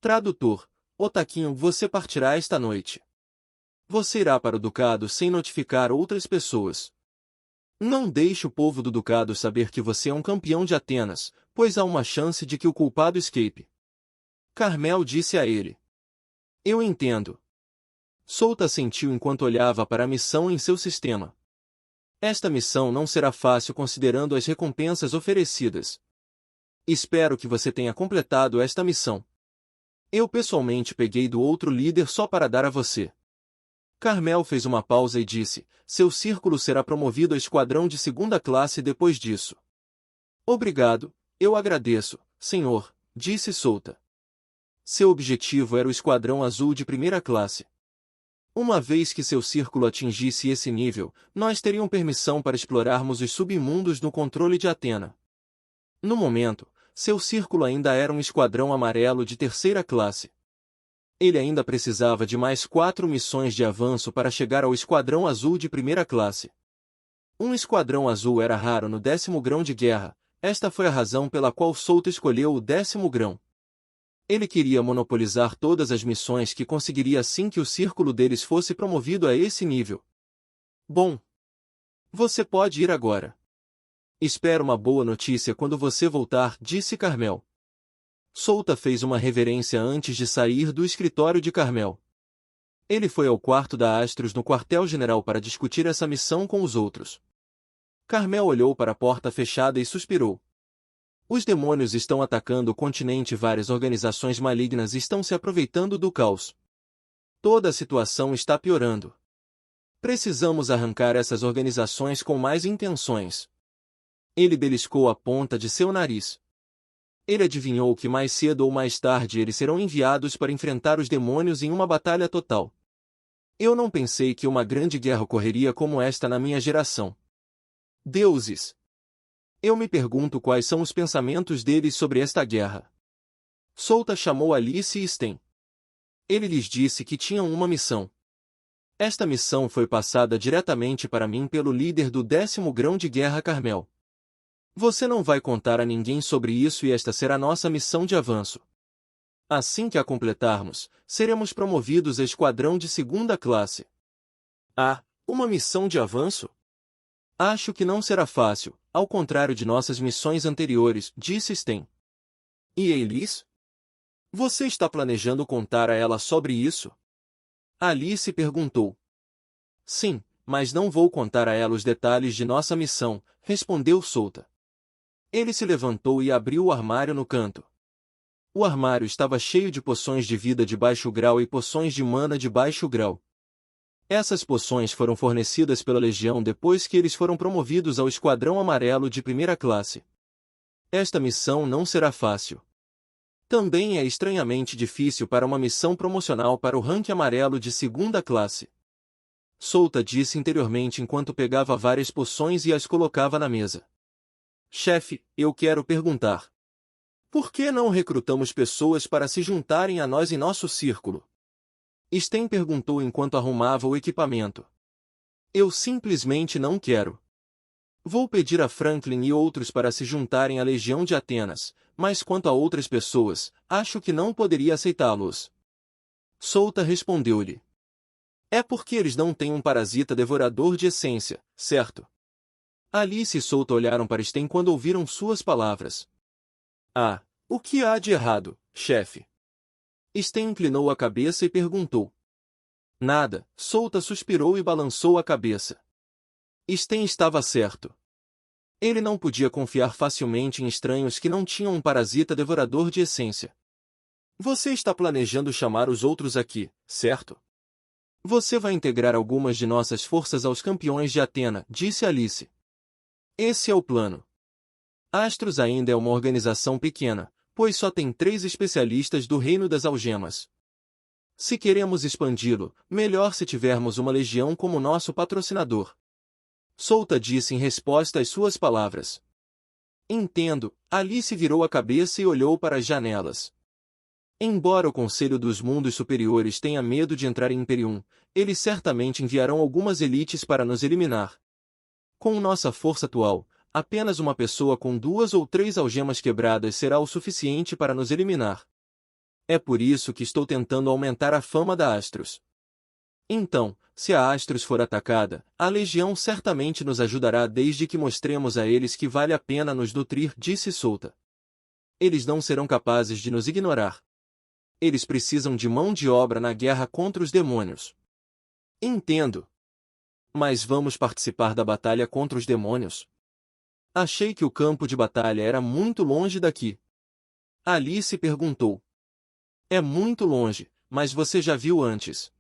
Tradutor: Otaquinho, você partirá esta noite. Você irá para o Ducado sem notificar outras pessoas. Não deixe o povo do Ducado saber que você é um campeão de Atenas, pois há uma chance de que o culpado escape. Carmel disse a ele. Eu entendo. Souta sentiu enquanto olhava para a missão em seu sistema. Esta missão não será fácil considerando as recompensas oferecidas. Espero que você tenha completado esta missão. Eu pessoalmente peguei do outro líder só para dar a você. Carmel fez uma pausa e disse, seu círculo será promovido a esquadrão de segunda classe depois disso. Obrigado, eu agradeço, senhor, disse Souta. Seu objetivo era o esquadrão azul de primeira classe. Uma vez que seu círculo atingisse esse nível, nós teríamos permissão para explorarmos os submundos no controle de Atena. No momento, seu círculo ainda era um esquadrão amarelo de terceira classe. Ele ainda precisava de mais 4 missões de avanço para chegar ao esquadrão azul de primeira classe. Um esquadrão azul era raro no 10º grão de guerra, esta foi a razão pela qual Souta escolheu o 10º grão. Ele queria monopolizar todas as missões que conseguiria assim que o círculo deles fosse promovido a esse nível. Bom. Você pode ir agora. Espero uma boa notícia quando você voltar, disse Carmel. Souta fez uma reverência antes de sair do escritório de Carmel. Ele foi ao quarto da Astros no quartel-general para discutir essa missão com os outros. Carmel olhou para a porta fechada e suspirou. Os demônios estão atacando o continente e várias organizações malignas estão se aproveitando do caos. Toda a situação está piorando. Precisamos arrancar essas organizações com mais intenções. Ele beliscou a ponta de seu nariz. Ele adivinhou que mais cedo ou mais tarde eles serão enviados para enfrentar os demônios em uma batalha total. Eu não pensei que uma grande guerra ocorreria como esta na minha geração. Deuses! Eu me pergunto quais são os pensamentos deles sobre esta guerra. Souta chamou Alice e Sten. Ele lhes disse que tinham uma missão. Esta missão foi passada diretamente para mim pelo líder do 10º grão de guerra Carmel. Você não vai contar a ninguém sobre isso e esta será nossa missão de avanço. Assim que a completarmos, seremos promovidos a esquadrão de segunda classe. Ah, uma missão de avanço? Acho que não será fácil, ao contrário de nossas missões anteriores, disse Sten. E Elis? Você está planejando contar a ela sobre isso? Alice perguntou. Sim, mas não vou contar a ela os detalhes de nossa missão, respondeu Souta. Ele se levantou e abriu o armário no canto. O armário estava cheio de poções de vida de baixo grau e poções de mana de baixo grau. Essas poções foram fornecidas pela Legião depois que eles foram promovidos ao Esquadrão Amarelo de primeira classe. Esta missão não será fácil. Também é estranhamente difícil para uma missão promocional para o rank amarelo de segunda classe. Souta disse interiormente enquanto pegava várias poções e as colocava na mesa. Chefe, eu quero perguntar. Por que não recrutamos pessoas para se juntarem a nós em nosso círculo? Sten perguntou enquanto arrumava o equipamento. Eu simplesmente não quero. Vou pedir a Franklin e outros para se juntarem à Legião de Atenas, mas quanto a outras pessoas, acho que não poderia aceitá-los. Souta respondeu-lhe. É porque eles não têm um parasita devorador de essência, certo? Alice e Souta olharam para Sten quando ouviram suas palavras. Ah, o que há de errado, chefe? Sten inclinou a cabeça e perguntou. Nada, Souta suspirou e balançou a cabeça. Sten estava certo. Ele não podia confiar facilmente em estranhos que não tinham um parasita devorador de essência. Você está planejando chamar os outros aqui, certo? Você vai integrar algumas de nossas forças aos campeões de Atena, disse Alice. Esse é o plano. Astros ainda é uma organização pequena, pois só tem 3 especialistas do Reino das Algemas. Se queremos expandi-lo, melhor se tivermos uma legião como nosso patrocinador. Souta disse em resposta às suas palavras. Entendo, Alice virou a cabeça e olhou para as janelas. Embora o Conselho dos Mundos Superiores tenha medo de entrar em Imperium, eles certamente enviarão algumas elites para nos eliminar. Com nossa força atual, apenas uma pessoa com 2 ou 3 algemas quebradas será o suficiente para nos eliminar. É por isso que estou tentando aumentar a fama da Astros. Então, se a Astros for atacada, a Legião certamente nos ajudará desde que mostremos a eles que vale a pena nos nutrir, disse Solta. Eles não serão capazes de nos ignorar. Eles precisam de mão de obra na guerra contra os demônios. Entendo. Mas vamos participar da batalha contra os demônios? Achei que o campo de batalha era muito longe daqui. Alice perguntou. É muito longe, mas você já viu antes.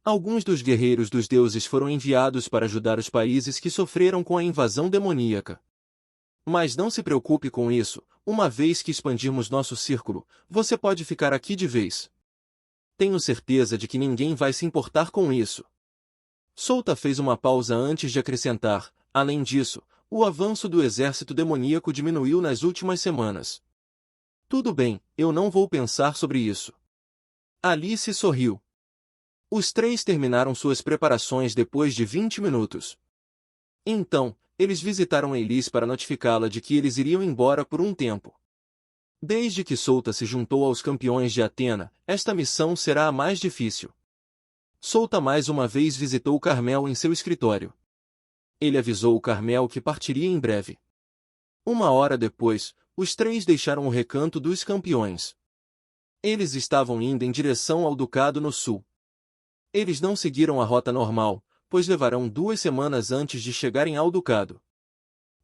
Alguns dos guerreiros dos deuses foram enviados para ajudar os países que sofreram com a invasão demoníaca. Mas não se preocupe com isso, uma vez que expandirmos nosso círculo, você pode ficar aqui de vez. Tenho certeza de que ninguém vai se importar com isso. Solta fez uma pausa antes de acrescentar, além disso, o avanço do exército demoníaco diminuiu nas últimas semanas. Tudo bem, eu não vou pensar sobre isso. Alice sorriu. Os três terminaram suas preparações depois de 20 minutos. Então, eles visitaram Elis para notificá-la de que eles iriam embora por um tempo. Desde que Solta se juntou aos campeões de Atena, esta missão será a mais difícil. Solta mais uma vez visitou Carmel em seu escritório. Ele avisou o Carmel que partiria em breve. Uma hora depois, os três deixaram o recanto dos campeões. Eles estavam indo em direção ao Ducado no sul. Eles não seguiram a rota normal, pois levarão 2 semanas antes de chegarem ao Ducado.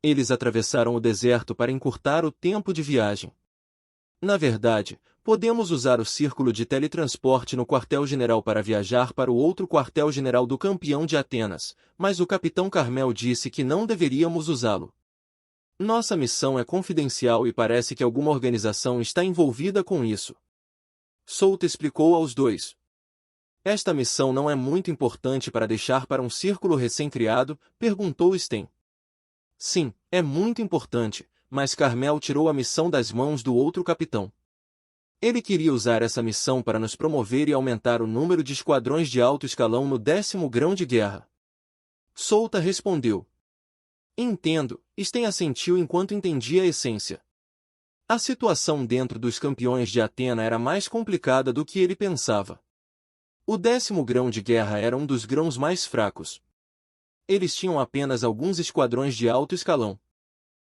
Eles atravessaram o deserto para encurtar o tempo de viagem. Na verdade, podemos usar o círculo de teletransporte no quartel-general para viajar para o outro quartel-general do campeão de Atenas, mas o capitão Carmel disse que não deveríamos usá-lo. Nossa missão é confidencial e parece que alguma organização está envolvida com isso. Solta explicou aos dois. Esta missão não é muito importante para deixar para um círculo recém-criado? Perguntou Sten. Sim, é muito importante, mas Carmel tirou a missão das mãos do outro capitão. Ele queria usar essa missão para nos promover e aumentar o número de esquadrões de alto escalão no 10º grão de guerra. Solta respondeu. Entendo, Sten assentiu enquanto entendia a essência. A situação dentro dos campeões de Atena era mais complicada do que ele pensava. O 10º grão de guerra era um dos grãos mais fracos. Eles tinham apenas alguns esquadrões de alto escalão.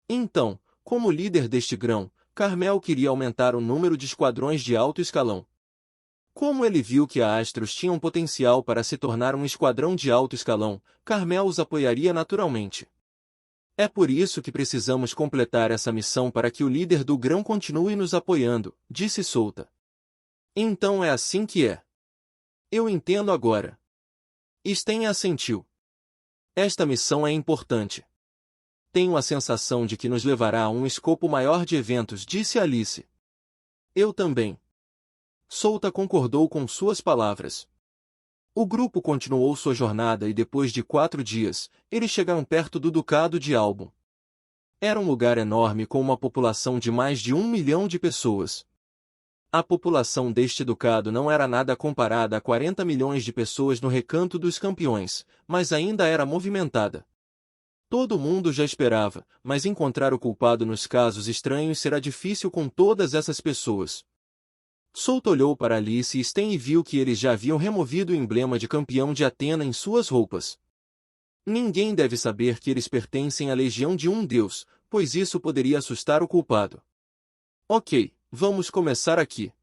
Então, como líder deste grão, Carmel queria aumentar o número de esquadrões de alto escalão. Como ele viu que a Astros tinha um potencial para se tornar um esquadrão de alto escalão, Carmel os apoiaria naturalmente. É por isso que precisamos completar essa missão para que o líder do grão continue nos apoiando, disse Solta. Então é assim que é. Eu entendo agora. Sten assentiu. Esta missão é importante. Tenho a sensação de que nos levará a um escopo maior de eventos, disse Alice. Eu também. Solta concordou com suas palavras. O grupo continuou sua jornada e depois de 4 dias, eles chegaram perto do Ducado de Album. Era um lugar enorme com uma população de mais de 1 milhão de pessoas. A população deste ducado não era nada comparada a 40 milhões de pessoas no Recanto dos Campeões, mas ainda era movimentada. Todo mundo já esperava, mas encontrar o culpado nos casos estranhos será difícil com todas essas pessoas. Solta olhou para Alice e Sten e viu que eles já haviam removido o emblema de campeão de Atena em suas roupas. Ninguém deve saber que eles pertencem à legião de um deus, pois isso poderia assustar o culpado. Ok. Vamos começar aqui.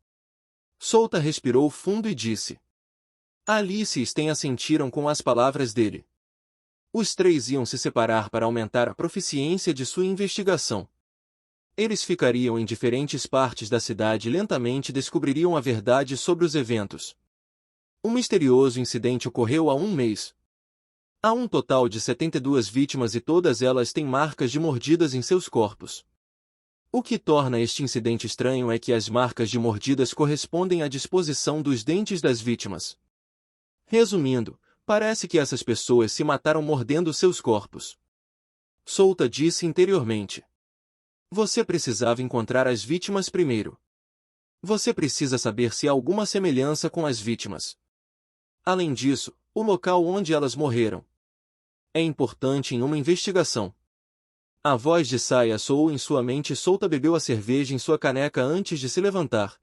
Solta respirou fundo e disse. Alice e Sten assentiram com as palavras dele. Os três iam se separar para aumentar a proficiência de sua investigação. Eles ficariam em diferentes partes da cidade e lentamente descobririam a verdade sobre os eventos. Um misterioso incidente ocorreu há um mês. Há um total de 72 vítimas e todas elas têm marcas de mordidas em seus corpos. O que torna este incidente estranho é que as marcas de mordidas correspondem à disposição dos dentes das vítimas. Resumindo, parece que essas pessoas se mataram mordendo seus corpos. Solta disse interiormente. Você precisava encontrar as vítimas primeiro. Você precisa saber se há alguma semelhança com as vítimas. Além disso, o local onde elas morreram. É importante em uma investigação. A voz de Saya soou em sua mente e Solta bebeu a cerveja em sua caneca antes de se levantar.